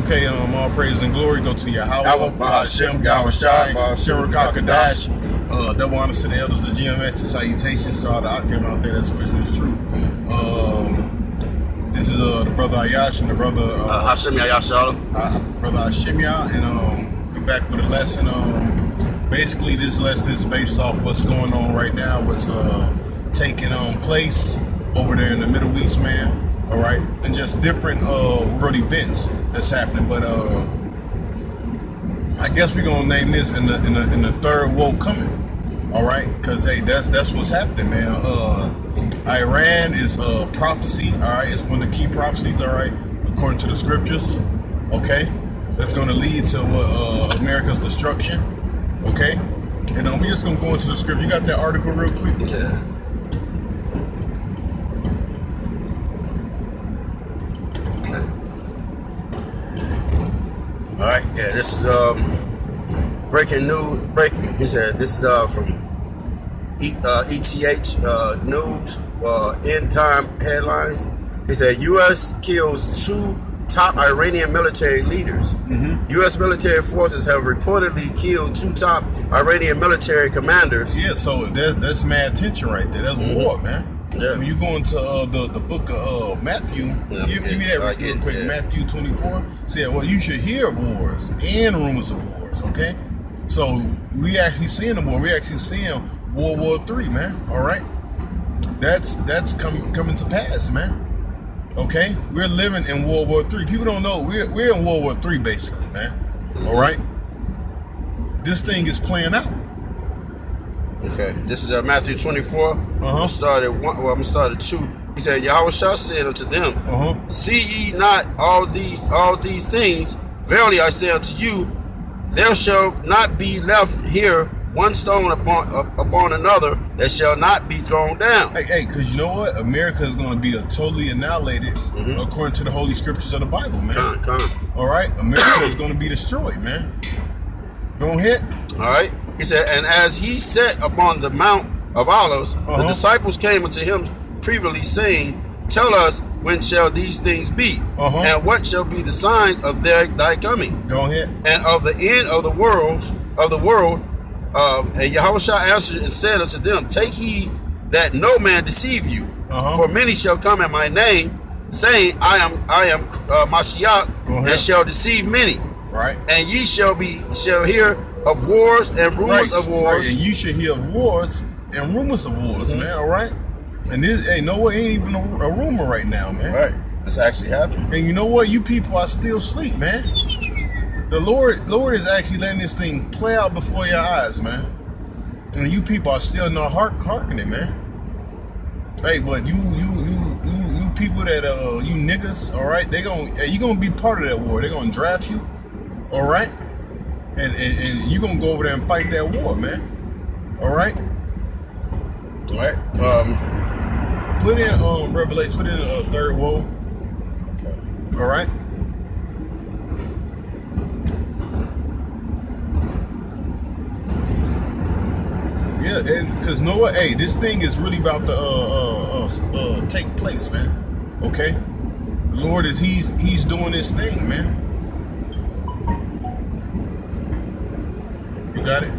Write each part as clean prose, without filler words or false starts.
Okay, all praise and glory go to Yahweh, Hashem, Yahweh Shai, Shemar Kakadash. Double honors to the elders of GMS, the salutations to all the Akim out there that's wishing this truth. This is the brother Ayash and the brother Hashem Yahshua. Brother Hashemia, and we're back with a lesson. Basically, this lesson is based off what's going on right now, what's taking place over there in the Middle East, man. All right, and just different world events that's happening. But I guess we're gonna name this in the third Woe Cometh. All right, because hey, that's what's happening, man. Iran is prophecy. All right, it's one of the key prophecies. All right, according to the scriptures. Okay, that's gonna lead to America's destruction. Okay, and we're just gonna go into the script. You got that article real quick? Yeah. All right, yeah, this is breaking news. He said this is from ETH News, end time headlines. He said U.S. kills 2 top Iranian military leaders. U.S. military forces have reportedly killed 2 top Iranian military commanders. Yeah, so that's mad tension right there. That's war, man. Yeah. When you go into the book of Matthew, give me that real quick. Yeah. Matthew 24. Say, well, you should hear of wars and rumors of wars. Okay, so we actually seeing the war. We actually seeing World War III, man. All right, that's coming to pass, man. Okay, we're living in World War III. People don't know we're in World War III basically, man. All right, this thing is playing out. Okay, this is Matthew 24. I'm gonna start at 1. Well, I'm gonna start at 2. He said, Yahweh Shah said unto them, See ye not all these things? Verily I say unto you, there shall not be left here one stone upon another that shall not be thrown down. Hey, because you know what? America is going to be totally annihilated according to the holy scriptures of the Bible, man. All right, America is going to be destroyed, man. Go ahead. All right. He said, and as he sat upon the Mount of Olives, the disciples came unto him privily, saying, Tell us, when shall these things be? And what shall be the signs of thy coming? Go ahead. And of the end of the world. And Yahushua answered and said unto them, Take heed that no man deceive you. For many shall come in my name, saying, I am Mashiach, and shall deceive many. Right. And ye shall hear of wars and rumors of wars. Right. And you should hear of wars and rumors of wars, man. All right. And this ain't even a rumor right now, man. Right. It's actually happening. And you know what? You people are still asleep, man. The Lord is actually letting this thing play out before your eyes, man. And you people are still not hearkening, man. Hey, but you people that you niggas, all right? You gonna be part of that war. They're gonna draft you, all right? And you gonna go over there and fight that war, man. All right. All right. Put in Revelation. Put in third woe. Okay. All right. Yeah, and because know what? Hey, this thing is really about to take place, man. Okay. The Lord is he's doing this thing, man. You got it?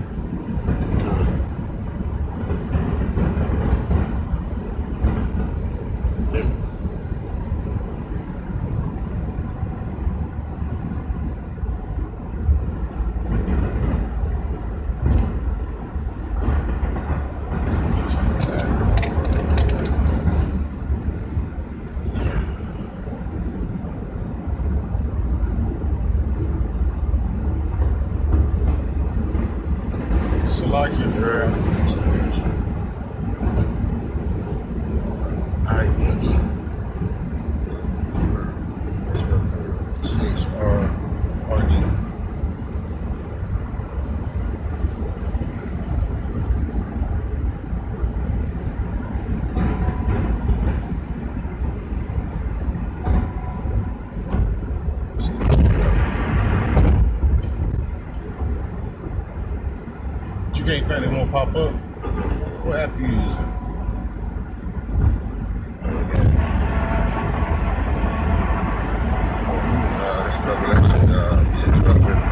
Like your friend. IED. THRRD. Can't find it, won't pop up. What app you using? This is Revelation. up here.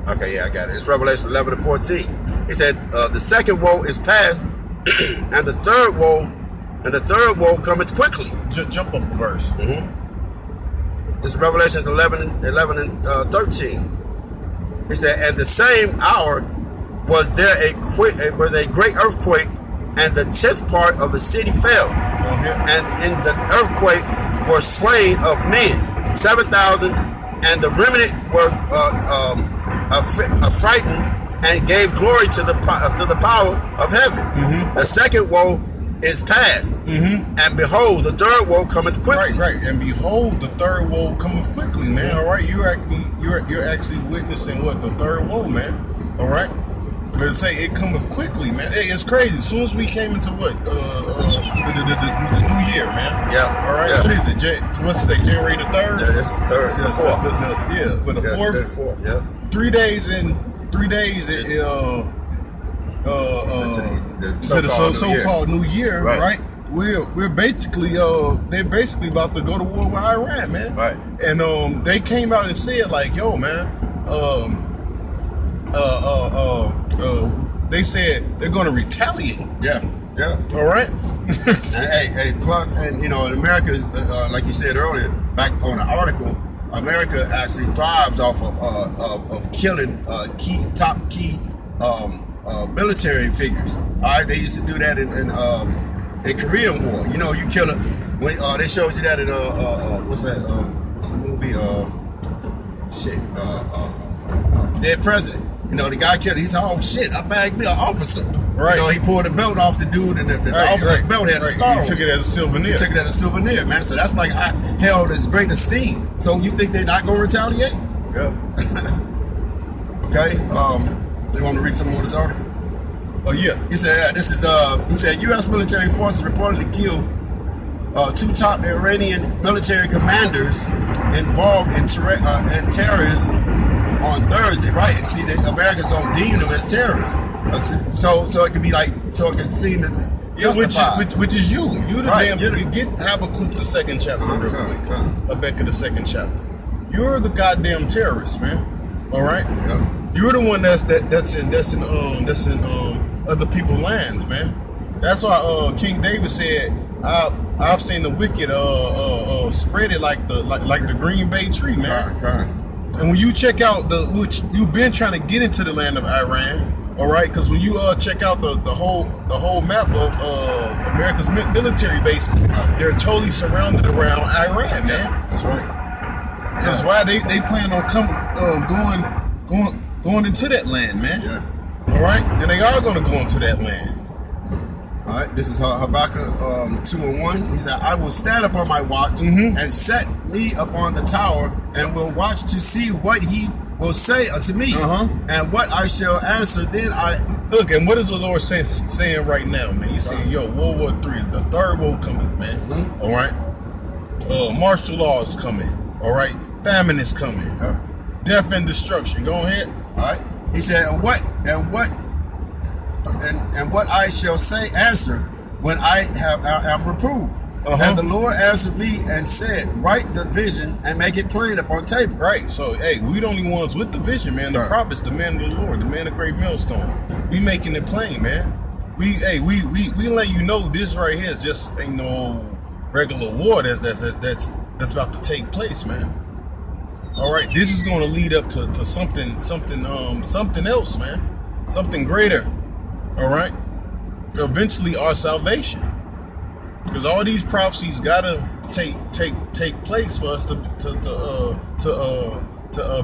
Okay, yeah, I got it. It's Revelation 11:14. He said, "The second woe is past, and the third woe cometh quickly." Jump up a verse. This is Revelation 11:13. He said, "And the same hour was there a great earthquake, and the 10th part of the city fell, and in the earthquake were slain of men 7,000, and the remnant were affrighted and gave glory to the power of heaven." The second woe is past, and behold, the third woe cometh quickly. Right, and behold, the third woe cometh quickly, man. All right, you're actually witnessing what the third woe, man. All right. Let's say it cometh quickly, man. Hey, it's crazy. As soon as we came into what the new year, man. Yeah. All right. Yeah. What is it? What's today? January the 3rd. Yeah, it's the 3rd. The 4th. But the 4th. The 4th. Yeah. 3 days in. 3 days. To the so-called New Year, right? We're basically they're basically about to go to war with Iran, man. Right. And they came out and said like, yo, man. They said they're going to retaliate. Yeah. All right. and plus, and in America, like you said earlier, back on the article, America actually thrives off of killing top key military figures. All right, they used to do that in Korean War. You kill it when they showed you that in what's the movie? Dead President. The guy killed. He said, "Oh shit! I bagged me an officer." Right. He pulled the belt off the dude, and the officer's belt had a star. He took it as a souvenir. Man. So that's like held as great esteem. So you think they're not gonna retaliate? Yeah. Okay. You want to read some more of this article? Oh yeah. He said he said U.S. military forces reportedly killed 2 top Iranian military commanders involved in terrorism on Thursday, right? And see, America's gonna deem them as terrorists, so it could be like, so it can seem as justified. Which is you. You the right. damn. Get Habakkuk the 2nd chapter real quick. Habakkuk the 2nd chapter. You're the goddamn terrorist, man. All right. Yep. You're the one that's in other people's lands, man. That's why King David said, "I've seen the wicked spread it like the Green Bay tree, man." Right. And when you check out which you've been trying to get into the land of Iran, all right? Because when you check out the whole map of America's military bases, they're totally surrounded around Iran, man. That's right. That's why they plan on going into that land, man. Yeah. All right, and they are going to go into that land. All right, this is Habakkuk 2:1. He said, "I will stand upon my watch and set me upon the tower, and will watch to see what he will say unto me, and what I shall answer. Then I..." Look, and what is the Lord saying right now, man? He's saying, yo, World War III, the third woe cometh, man. All right? Martial law is coming. All right? Famine is coming. Death and destruction. Go ahead. All right? He said, and what I shall answer when I am reproved. And the Lord answered me and said, "Write the vision and make it plain upon table." Right. So, hey, we the only ones with the vision, man. The prophets, the man of the Lord, the man of great millstone. We making it plain, man. We let you know this right here is just ain't no regular war that's about to take place, man. All right, this is going to lead up to something else, man. Something greater. All right. Eventually, our salvation. Because all these prophecies gotta take place for us to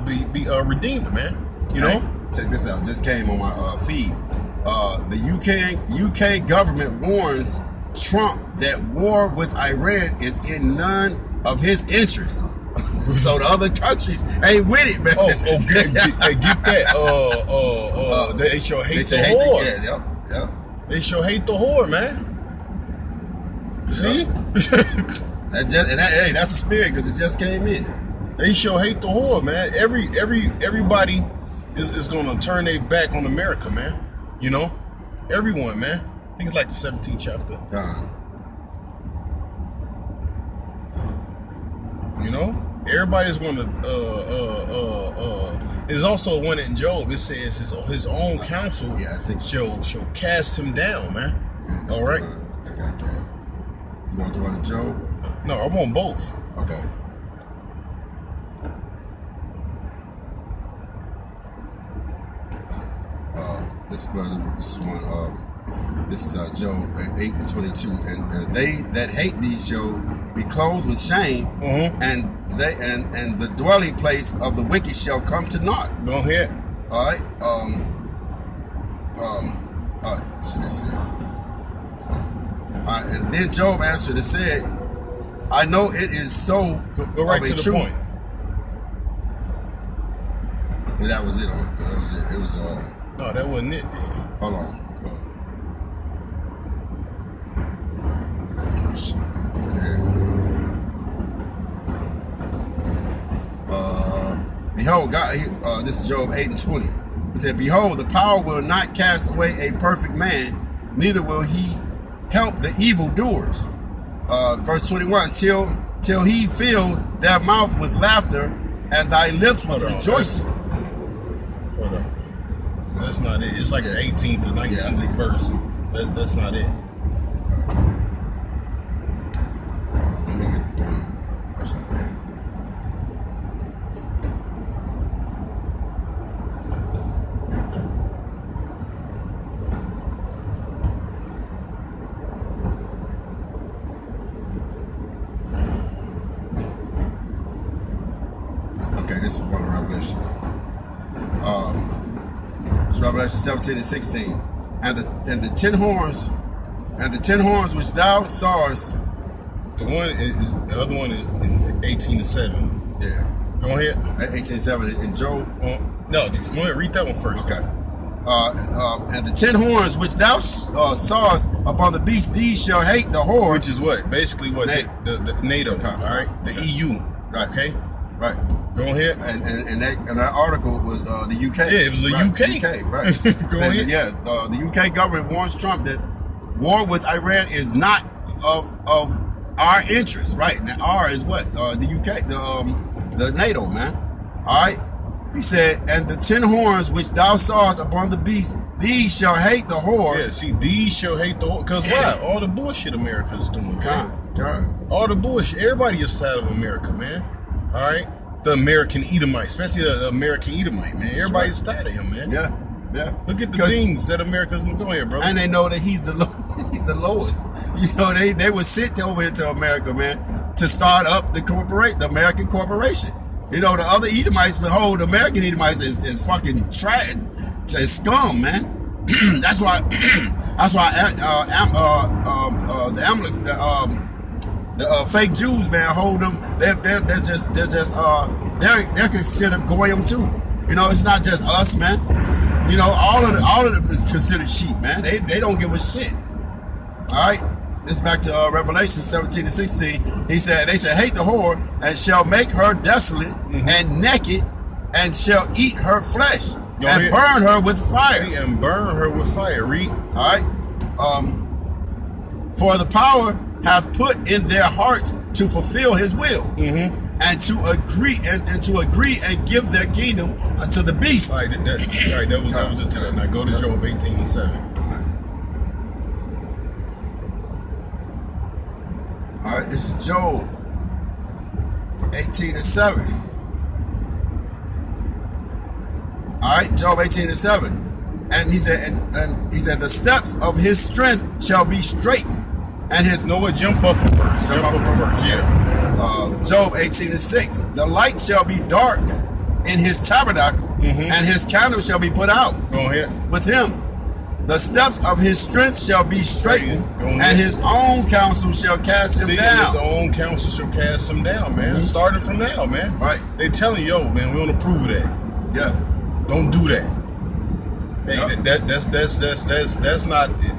be redeemed, man. You know. Check this out. Just came on my feed. The UK government warns Trump that war with Iran is in none of his interests. So the other countries ain't with it, man. Get that. They sure hate the whore. Yep. They sure hate the whore, man. See? That's the spirit, because it just came in. They sure hate the whore, man. Everybody is gonna turn their back on America, man. You know? Everyone, man. I think it's like the 17th chapter. everybody's going to. There's also one in Job. It says his own counsel shall cast him down, man. Yeah, all right. I think I can. You want the one in Job? No, I'm on both. Okay. This is one. This is Job 8:22, and they that hate thee shall be clothed with shame, and the dwelling place of the wicked shall come to naught. Go ahead. All right. So that's it. And then Job answered and said, "I know it is so." Go right to the truth. point. And that was it. That was it. It was. No, that wasn't it. Then. Hold on. Behold, God. This is Job 8:20. He said, "Behold, the power will not cast away a perfect man, neither will he help the evildoers." Verse 21. Till he fill their mouth with laughter, and thy lips with rejoicing. Hold on. That's not it. It's like the 18th or 19th verse. That's not it. Let me get one. That's not it. Okay, this is one of Revelations. Revelation 17:16, and the 10 horns which thou sawest. The other one is in 18:7. Yeah. Go ahead. 18:7 in Job. No, go ahead. Read that one first. Okay. And the 10 horns which thou sawest upon the beast, these shall hate the whore. Which is what? Basically what? The NATO. Okay. All right. The EU. Right. Okay. Right. Go ahead. And that article was the UK. Yeah, it was the UK. Right. Go ahead. Yeah, the UK government warns Trump that war with Iran is not of our interest. Right. Now, R is what? The UK, the NATO, man. All right. He said, and the 10 horns which thou sawest upon the beast, these shall hate the whore. Yeah, see, these shall hate the whore. Because why? All the bullshit America's doing, man. All the bullshit. Everybody is tired of America, man. All right? The American Edomite, especially the American Edomite, man. Everybody's tired of him, man. Yeah. Look at the things that America's doing here, brother. And they know that he's the lowest. You know, they were sent over here to America, man, to start up the American corporation. You know, the other Edomites, the whole American Edomites is fucking trash, it's scum, man. That's why the fake Jews, man, hold them. They're considered goyim too. You know, it's not just us, man. You know, all of them is considered sheep, man. They don't give a shit. All right. This is back to Revelation 17:16. He said, they shall hate the whore and shall make her desolate and naked and shall eat her flesh and burn her with fire. And burn her with fire. Read. All right. For the power hath put in their hearts to fulfill his will and to agree and give their kingdom unto the beast. All right, that was it to that. Now go to Job 18:7. All right, this is Job 18:7. All right, Job 18:7, and he said, the steps of his strength shall be straightened, and his jump up a verse. Yeah. Job 18:6. The light shall be dark in his tabernacle, and his candle shall be put out. Go ahead. With him. The steps of his strength shall be straightened, and his own counsel shall cast him down. His own counsel shall cast him down, man. Starting from now, man. Right. They telling you, yo, man, we don't approve of that. Yeah. Don't do that. Hey,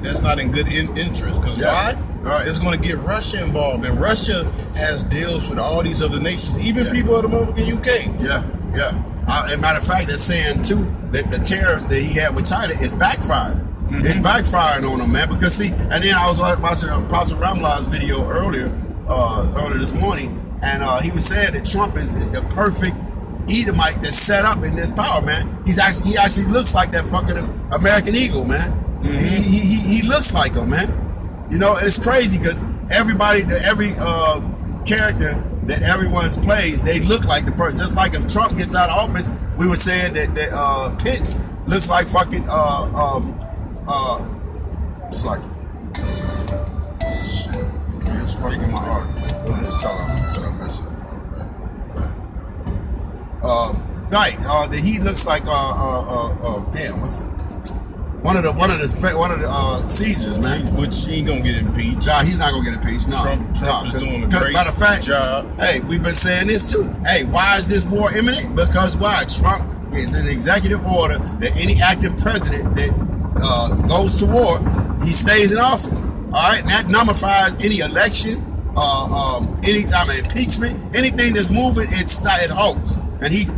that's not in good interest. Because why? Right. It's going to get Russia involved, and Russia has deals with all these other nations, even people of the motherfucking UK. Yeah. As a matter of fact, they're saying too that the tariffs that he had with China is backfiring. It's backfiring on him, man. Because see, and then I was watching Pastor Ramlah's video earlier earlier this morning, and he was saying that Trump is the perfect Edomite that's set up in this power, man. He actually looks like that fucking American Eagle, man. He looks like him, man. You know, and it's crazy because every character that everyone plays, they look like the person. Just like if Trump gets out of office, we were saying that Pence looks like fucking it's like shit. It's freaking my article. Let's tell him set up mess up. Right. That he looks like damn, what's one of the Caesars, man. Which he ain't gonna get impeached. Nah, he's not gonna get impeached. No, Trump is doing a great matter of fact, job. Hey, we've been saying this too. Hey, why is this war imminent? Because why? Trump is an executive order that any active president that goes to war, he stays in office. All right, and that nullifies any election, any time of impeachment, anything that's moving, it halts, and he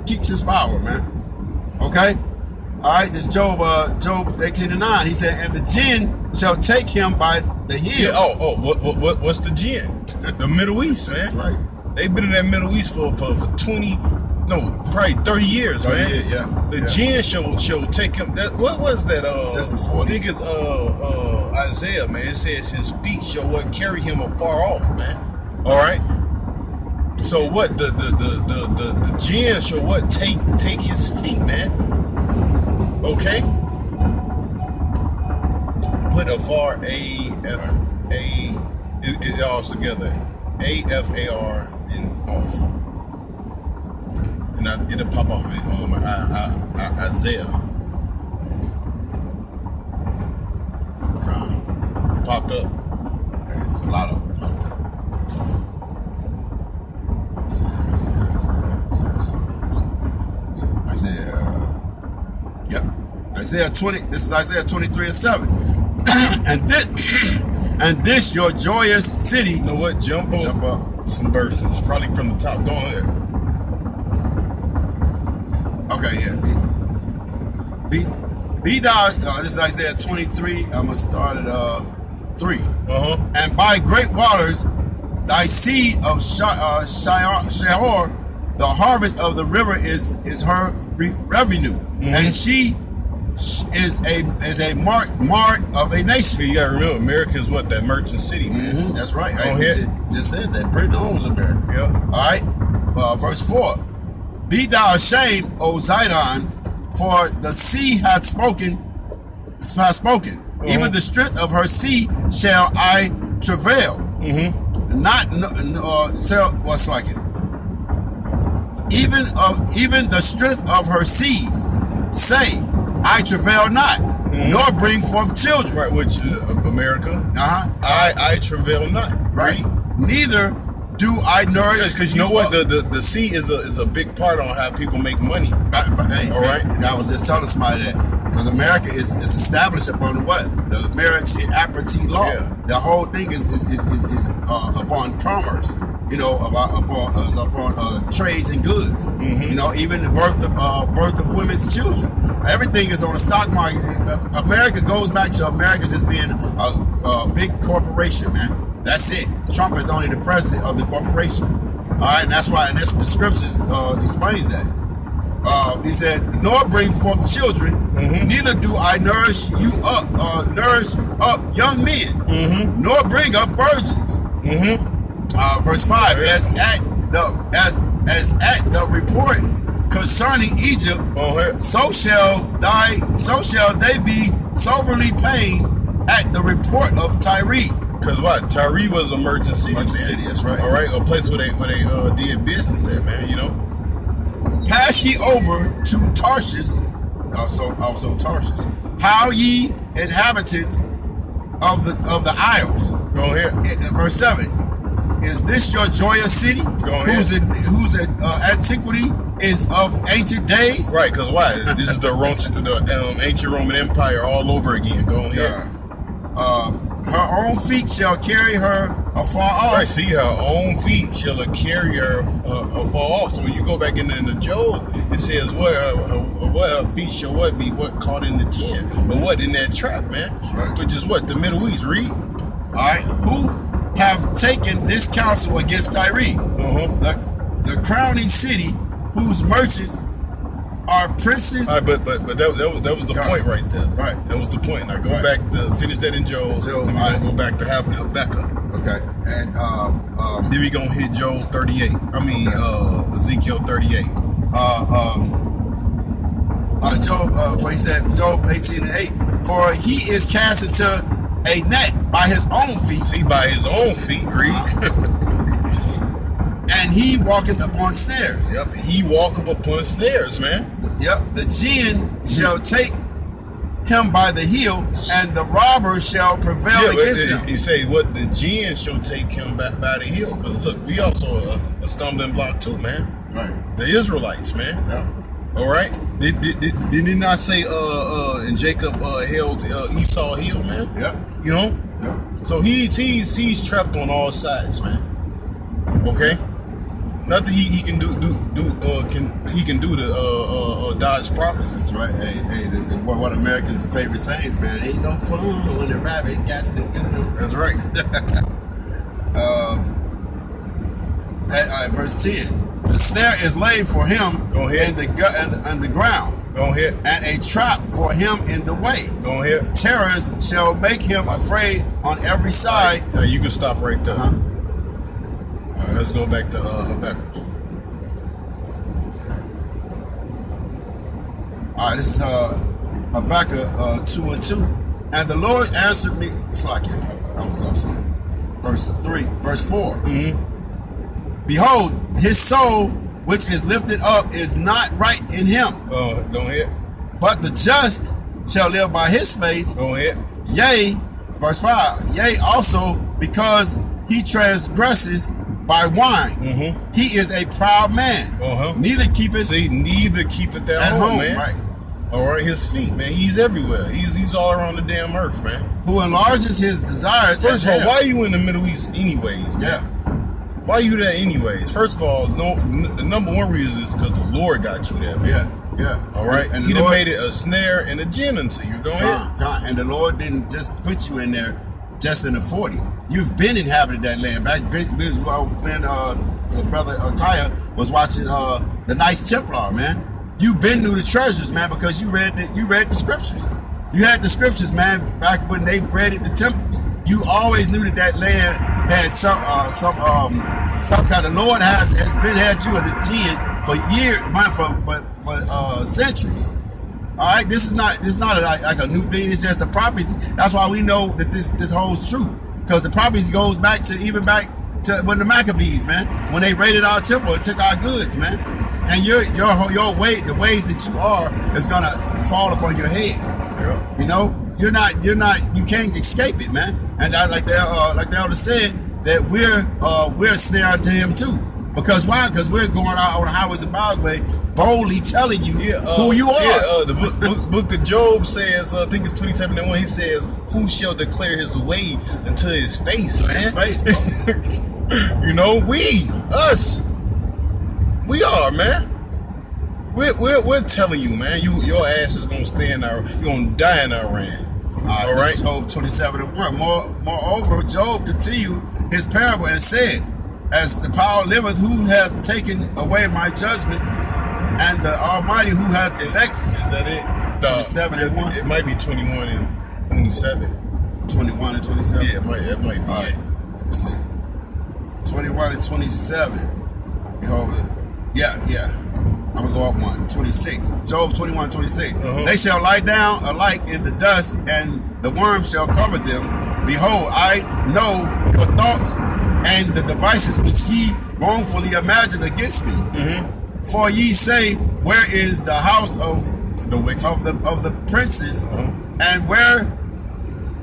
keeps his power, man. Okay. All right, this Job 18:9. He said, "And the jinn shall take him by the heel." Yeah, what's the jinn? The Middle East, man. That's right. They've been in that Middle East for 30 years, man. Yeah. The jinn shall take him. What was that? Since the 40s. I think it's Isaiah, man. It says his feet shall carry him afar off, man. All right. So what? The jinn shall take his feet, man. Okay. Put afar it all together. AFAR and off. And it'll pop off in Isaiah. It popped up. There's a lot of them popped up. Isaiah. Yep. Isaiah 20. This is Isaiah 23:7. and this your joyous city. You know what? Jump up some verses. Probably from the top. Go ahead. Okay, yeah. Be thou. This is Isaiah 23. I'm gonna start at 3. And by great waters, thy seed of Shahor, the harvest of the river is her revenue, and she is a mark of a nation. You gotta remember, America is what? That merchant city, man. That's right. Go ahead. Just said that Britain owns America. Yeah. All right. Verse 4. Be thou ashamed, O Zidon, for the sea hath spoken. Even the strength of her sea shall I travail. What's like it? Even the strength of her seas say, I travail not, nor bring forth children. Right, which America. I travail not. Right. Neither do I nourish. Because you know what, the sea is a big part on how people make money. Hey, all right. And I was just telling somebody that because America is established upon what? The meritocracy law. Yeah. The whole thing is upon commerce. You know, upon trades and goods. You know, even the birth of women's children. Everything is on the stock market. America goes back to America just being a big corporation, man. That's it. Trump is only the president of the corporation. All right, and that's why, and that's the scriptures explains that. He said, "Nor bring forth children, neither do I nourish up young men, nor bring up virgins." Verse 5: As at the report concerning Egypt, so shall they be soberly pained at the report of Tyre. Because what? Tyre was a merchant city, that's right. All right, a place where they did business at, man. You know. Pass ye over to Tarshish, also Tarshish. How ye inhabitants of the isles? Go ahead. Verse 7. Is this your joyous city? Go ahead. Whose antiquity is of ancient days? Right, because why? This is the ancient Roman Empire all over again. Go ahead. Her own feet shall carry her afar off. Right, see, her own feet shall carry her afar off. So when you go back into the Job, it says what her feet shall be caught in the gin, but what in that trap, man? That's right. Which is what the Middle East. Read. All right, who have taken this counsel against Tyre, the crowning city, whose merchants are princes. All right, but that was the point right there. Right. That was the point. Now go back to finish that in Joel. Then we go back to Habakkuk. Okay. And then we gonna hit Joel 38. I mean Ezekiel 38. For he said Job 18:8. For he is cast into a net by his own feet. See, by his own feet, read. And he walketh upon snares. Yep, he walketh upon snares, man. Yep, the jinn shall take him by the heel, and the robber shall prevail against him. You say what? The jinn shall take him by the heel, because look, we also a stumbling block too, man. Right. The Israelites, man. Yep. All right. Did he not say and Jacob held Esau heel, man? Yep. You know. Yep. So he's trapped on all sides, man. Okay. Nothing he can do to dodge prophecies, right? Hey, one of America's favorite sayings, man. It ain't no fun when the rabbit got the gun. That's right. Verse 10. The snare is laid for him in the ground. Go ahead. And a trap for him in the way. Go ahead. Terrors shall make him afraid on every side. Now you can stop right there. All right, let's go back to Habakkuk. All right, this is Habakkuk 2:2. And the Lord answered me. I was upset. Verse 4. Mm-hmm. Behold, his soul, which is lifted up, is not right in him. Go ahead. But the just shall live by his faith. Go ahead. Yea, verse 5. Yea, also because he transgresses by wine. Mm-hmm. He is a proud man. Neither keepeth at home, man. Right. All right, his feet, man. He's everywhere. He's all around the damn earth, man. Who enlarges his desires. First of all, why are you in the Middle East anyways, man? Yeah. Why are you there anyways? First of all, the number one reason is because the Lord got you there, man. Yeah. All right. And he done made it a snare and a gin unto you. Go ahead. And the Lord didn't just put you in there just in the 40s. You've been inhabited that land. Back when brother Kaya was watching the Knights Templar, man. You've been through the treasures, man, because you read the scriptures. You had the scriptures, man, back when they raided the temples. You always knew that land had some kind of Lord had you in the gin for years, man, for centuries. All right, this is not like a new thing. It's just a prophecy. That's why we know that this holds true, because the prophecy goes back to when the Maccabees, man, when they raided our temple and took our goods, man. And your way, the ways that you are, is gonna fall upon your head. Yeah. You know, you can't escape it, man. And like the elder said, that we're snared to him too. Because why? Because we're going out on the highways and byways, boldly telling you who you are. Yeah, the book of Job says, I think it's 27:1. He says, "Who shall declare his way unto his face?" Man. His face, bro. You know, us. We are, man. We're telling you, man. Your ass is gonna you're gonna die in Iran. All right. Job 27:1. Moreover, Job continued his parable and said, "As the power liveth, who hath taken away my judgment, and the Almighty who hath vexed." Is that it? 27:1. It might be 21 and 27. 21 and 27. Yeah, it might be. Right. Let me see. 21 and 27. Behold. Yeah. I'm gonna go up one. 26. Job 21:26. They shall lie down alike in the dust, and the worm shall cover them. Behold, I know your thoughts and the devices which ye wrongfully imagine against me. For ye say, where is the house of the wicked, of the princes, and where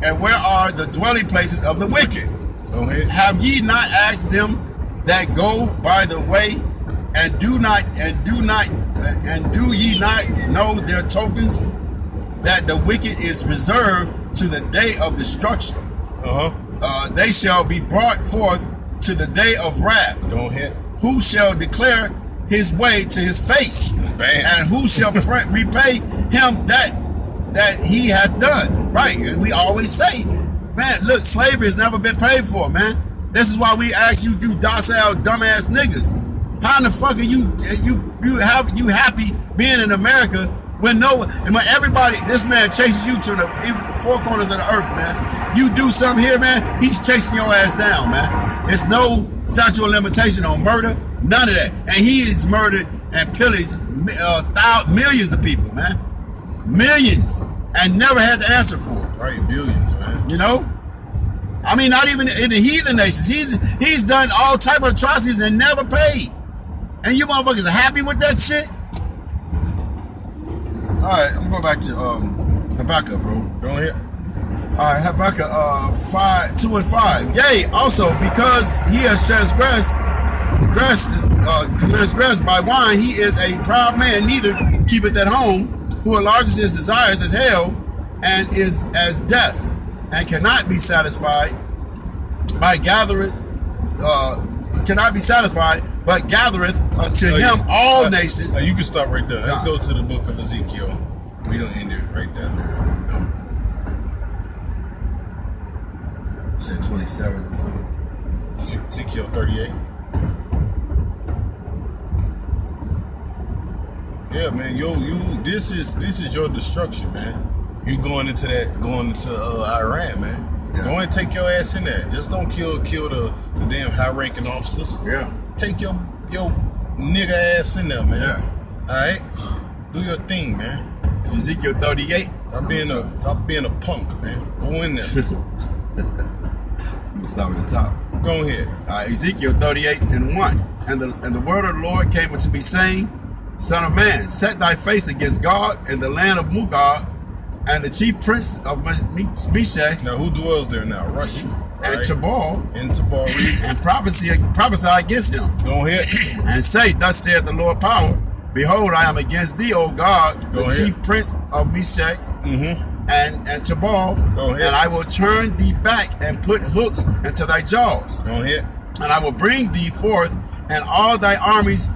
are the dwelling places of the wicked? Have ye not asked them that go by the way? And do ye not know their tokens, that the wicked is reserved to the day of destruction? They shall be brought forth to the day of wrath. Who shall declare his way to his face? And who shall repay him that he hath done? Right. And we always say, man, look, slavery has never been paid for, man. This is why we ask you docile, dumbass niggas. How in the fuck are you happy being in America when everybody, this man chases you to the four corners of the earth, man. You do something here, man, he's chasing your ass down, man. It's no statute of limitation on murder, none of that. And he has murdered and pillaged millions of people, man. Millions. And never had to answer for it. Right, billions, man. You know? I mean, not even in the heathen nations. He's done all type of atrocities and never paid. And you motherfuckers are happy with that shit? Alright, I'm going back to Habakkuk, bro. Go ahead. Alright, Habakkuk 2 and 5. Yea, also because he has transgressed by wine, he is a proud man, neither keepeth at home, who enlarges his desires as hell, and is as death, and cannot be satisfied by gathereth, but gathereth unto him all nations. You can stop right there. Let's go to the book of Ezekiel. We don't end it right there. You said 27 or something. Ezekiel 38. Yeah, man. This is your destruction, man. You going into Iran, man. Yeah. Go and take your ass in there. Just don't kill the damn high-ranking officers. Yeah. Take your nigga ass in there, man. Yeah. All right. Do your thing, man. Ezekiel 38. I'm being a punk, man. Go in there. I'm gonna start at the top. Go ahead. Ezekiel 38 and 1. And the word of the Lord came unto me, saying, Son of man, set thy face against God in the land of Mugog, and the chief prince of Meshech. Now, who dwells there now? Russia. And Tabal. And Tabal. And prophesy against him. Go ahead. And say, Thus saith the Lord power, Behold, I am against thee, O God, chief prince of Meshech, and Tabal, and I will turn thee back and put hooks into thy jaws. Go ahead. And I will bring thee forth, and all thy armies,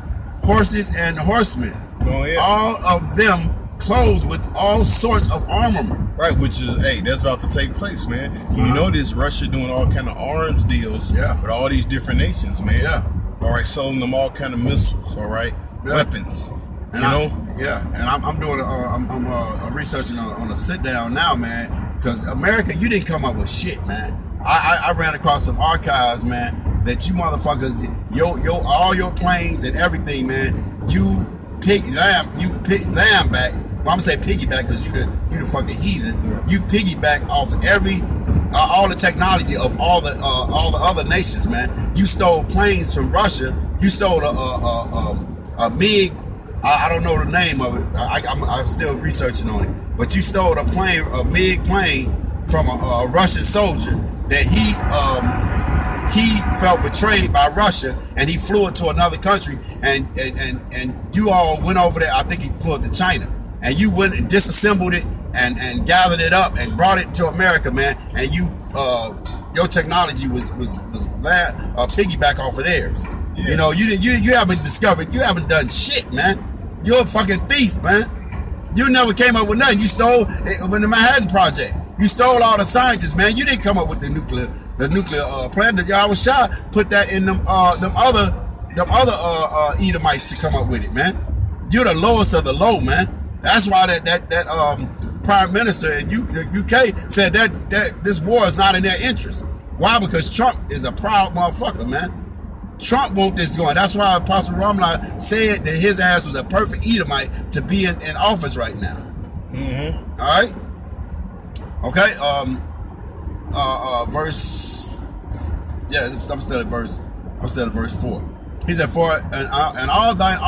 horses and horsemen, go ahead. All of them clothed with all sorts of armament. Right, which is, that's about to take place, man. You know this Russia doing all kind of arms deals with all these different nations, man. Yeah. All right, selling them all kind of missiles, all right? Yeah. Weapons. And I'm doing I'm researching on a sit down now, man, because America, you didn't come up with shit, man. I ran across some archives, man, that you motherfuckers, all your planes and everything, man, you pick lamb back. Well, I'm gonna say piggyback because you the fucking heathen. You piggyback off all the technology of all the other nations, man. You stole planes from Russia. You stole a MiG. I don't know the name of it. I'm still researching on it. But you stole a MiG plane from a Russian soldier that he felt betrayed by Russia, and he flew it to another country, and you all went over there. I think he flew it to China, and you went and disassembled it and gathered it up and brought it to America, man. And your technology was piggyback off of theirs. Yeah. You know, you haven't discovered, you haven't done shit, man. You're a fucking thief, man. You never came up with nothing. You stole with the Manhattan Project. You stole all the scientists, man. You didn't come up with the nuclear plant. That Yahweh Shah put that in them other Edomites to come up with it, man. You're the lowest of the low, man. That's why that prime minister in the UK said that this war is not in their interest. Why? Because Trump is a proud motherfucker, man. Trump wants this going. That's why Apostle Ramla said that his ass was a perfect Edomite to be in office right now. Mm-hmm. All right. Okay. Verse. Yeah, I'm still at verse 4. He said, "For and all thine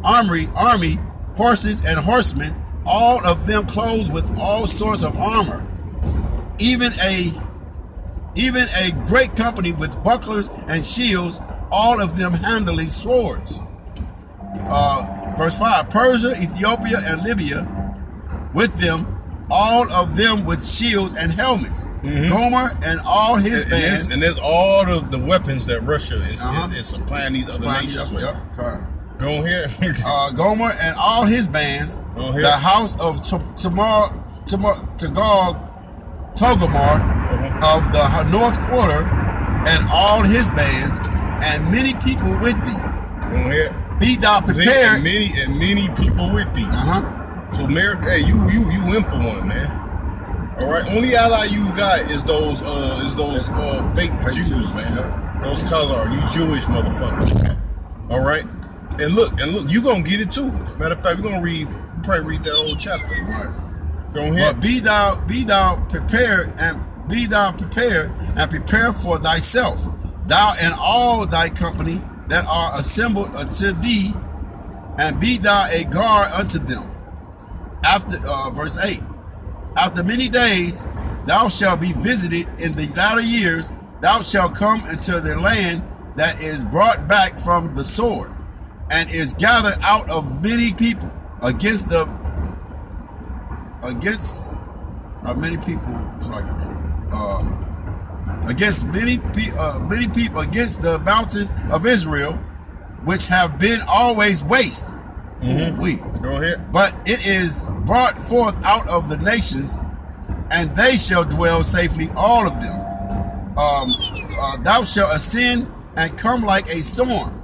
army, horses and horsemen, all of them clothed with all sorts of armor, even a great company with bucklers and shields, all of them handling swords." Verse 5, Persia, Ethiopia, and Libya, with them, all of them with shields and helmets. Mm-hmm. Gomer and all his bands. And there's all the weapons that Russia is supplying these other nations with. Go ahead. Gomer and all his bands, the house of Togomar of the north quarter, and all his bands, and many people with thee. Go ahead. Be thou prepared. And many people with thee. So America, hey, you in for one, man. All right. Only ally you got is those fake Jews, man. Those Khazar, you Jewish motherfuckers. All right. And look, you gonna get it too. Matter of fact, we're gonna probably read that whole chapter. Right. Go ahead. But be thou prepared and prepare for thyself, thou and all thy company that are assembled unto thee, and be thou a guard unto them. After verse 8, after many days thou shalt be visited in the latter years, thou shalt come into the land that is brought back from the sword, and is gathered out of many people against many people. It's like against many people against the mountains of Israel, which have been always waste. Go ahead. But it is brought forth out of the nations, and they shall dwell safely, all of them. Thou shalt ascend and come like a storm.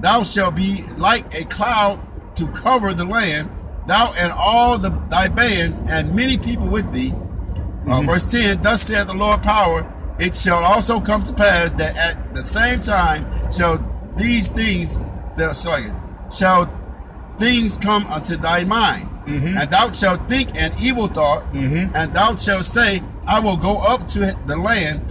Thou shalt be like a cloud to cover the land, thou and all thy bands, and many people with thee. Verse 10, thus saith the Lord power, it shall also come to pass that at the same time shall things come unto thy mind, and thou shalt think an evil thought, and thou shalt say, I will go up to the land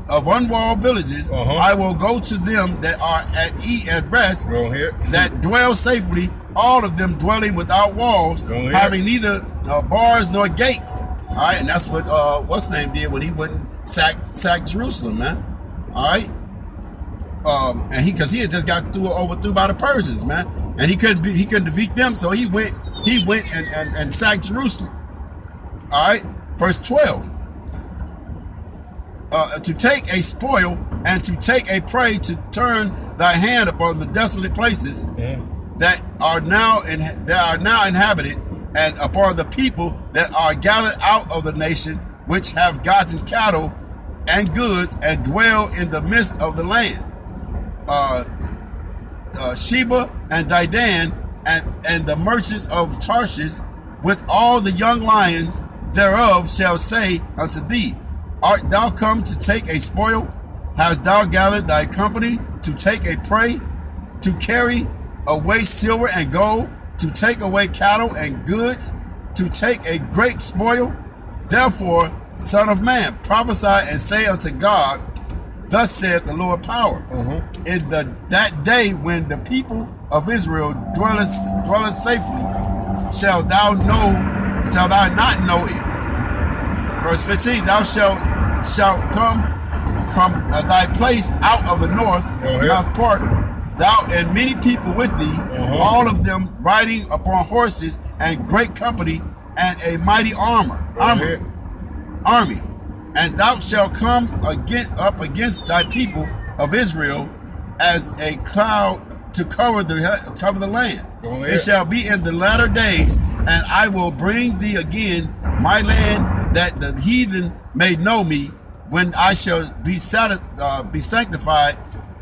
of unwalled villages. I will go to them that are at rest, that dwell safely, all of them dwelling without walls, having neither bars nor gates. All right, and that's what what's his name did when he went and sacked Jerusalem, man. All right, and because he had just got overthrew by the Persians, man, and he couldn't defeat them, so he went and sacked Jerusalem. All right, verse 12. To take a spoil and to take a prey, to turn thy hand upon the desolate places that are now inhabited, and upon the people that are gathered out of the nation, which have gotten cattle and goods, and dwell in the midst of the land. Sheba and Dedan and the merchants of Tarshish, with all the young lions thereof, shall say unto thee, art thou come to take a spoil? Hast thou gathered thy company to take a prey, to carry away silver and gold, to take away cattle and goods, to take a great spoil? Therefore, Son of man, prophesy and say unto God, thus saith the Lord power, in that day when the people of Israel dwelleth safely, shalt thou not know it. Verse 15, thou shalt come from thy place out of the north part, thou and many people with thee, all of them riding upon horses, and great company, and a mighty army. And thou shalt come up against thy people of Israel as a cloud to cover the land. It shall be in the latter days, and I will bring thee again my land, that the heathen may know me, when I shall be sanctified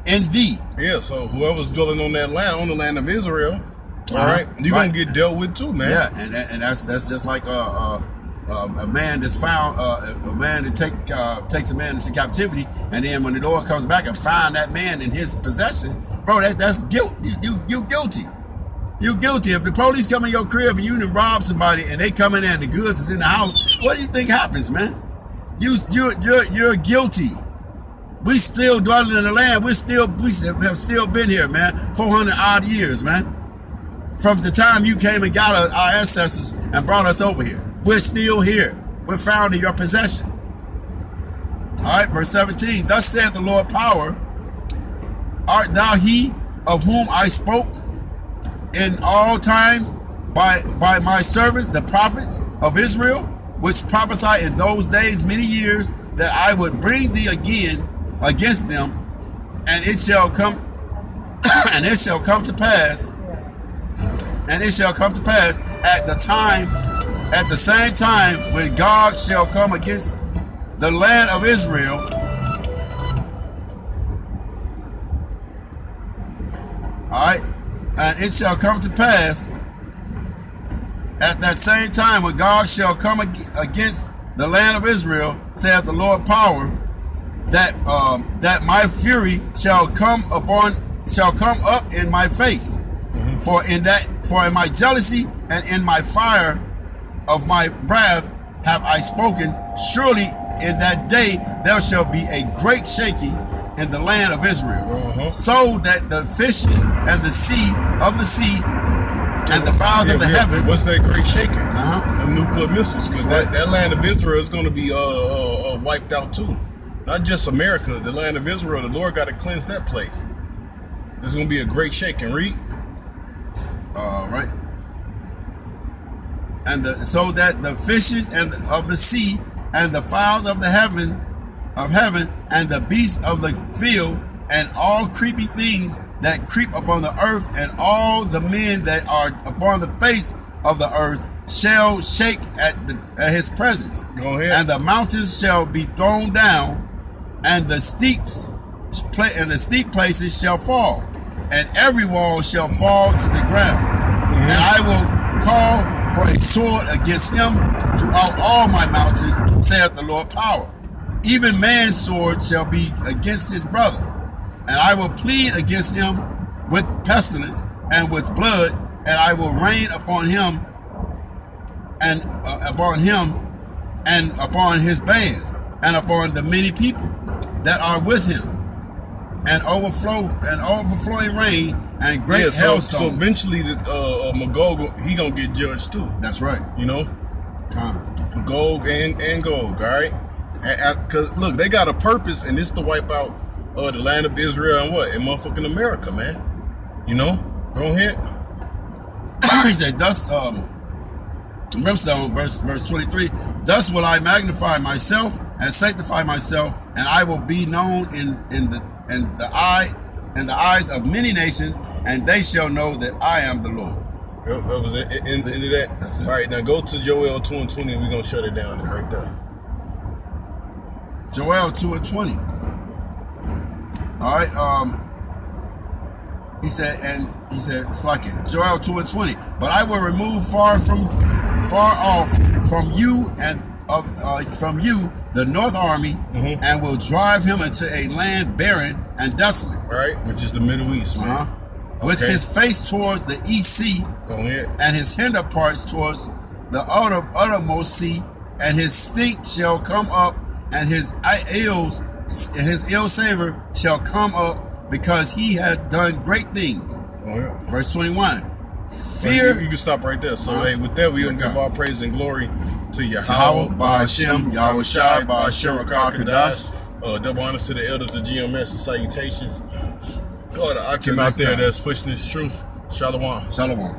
in thee. Yeah, so whoever's dwelling on that land, on the land of Israel, all right, you're gonna get dealt with too, man. Yeah, and that's just like a man that's found, a man that takes a man into captivity, and then when the Lord comes back and find that man in his possession, bro, that's guilt. You guilty. You guilty. If the police come in your crib and you done rob somebody and they come in there and the goods is in the house, what do you think happens, man? You're guilty. We still dwelling in the land. We have still been here, man. 400 odd years, man. From the time you came and got our ancestors and brought us over here, we're still here. We're found in your possession. All right, verse 17. Thus saith the Lord power, art thou he of whom I spoke in all times by my servants, the prophets of Israel, which prophesy in those days many years, that I would bring thee again against them, and it shall come and it shall come to pass at the same time when God shall come against the land of Israel, All right, and it shall come to pass at that same time when God shall come against the land of Israel, saith the Lord power, that my fury shall come up in my face. For in my jealousy and in my fire of my wrath have I spoken. Surely in that day there shall be a great shaking in the land of Israel, so that the fishes and the sea and the fowls of the heaven. What's that great shaking? The nuclear missiles, because that land of Israel is going to be wiped out too. Not just America, the land of Israel. The Lord got to cleanse that place. There's going to be a great shaking. Read. All right. And so that the fishes of the sea and the fowls of the heaven and the beasts of the field and all creepy things that creep upon the earth and all the men that are upon the face of the earth shall shake at his presence. Go ahead. And the mountains shall be thrown down, and the steep places shall fall, and every wall shall fall to the ground. And I will call for a sword against him throughout all my mountains, saith the Lord power. Even man's sword shall be against his brother, and I will plead against him with pestilence and with blood, and I will rain upon him and upon his bands and upon the many people that are with him, and overflowing rain and great hailstones. So eventually, Magog, he gonna get judged too. That's right. You know, Magog and Gog. All right, because look, they got a purpose, and it's to wipe out the land of Israel and what? And motherfucking America, man. You know, go ahead. He said, "Thus, brimstone, verse 23. Thus will I magnify myself and sanctify myself, and I will be known in the eyes of many nations, and they shall know that I am the Lord." Yep, that was it. Into that. That's it. All right, now go to Joel 2:20, and we're gonna shut it down right there. Joel 2:20. All right. He said, it's like it. Joel 2:20. But I will remove far off from you and from you the north army, and will drive him into a land barren and desolate. Right, which is the Middle East, man. With his face towards the east sea, and his hinder parts towards the uttermost sea, and his stink shall come up, and his ill savor shall come up, because he hath done great things. Verse 21. Fear. You can stop right there. So hey, with that, we gonna give all praise and glory to Yahweh, Ba'Hashem, Yahweh Shai, Ba'Hashem Rakah Kadash. Double honors to the elders of GMS and salutations. God, I came out there that's pushing this truth. Shalom. Shalom.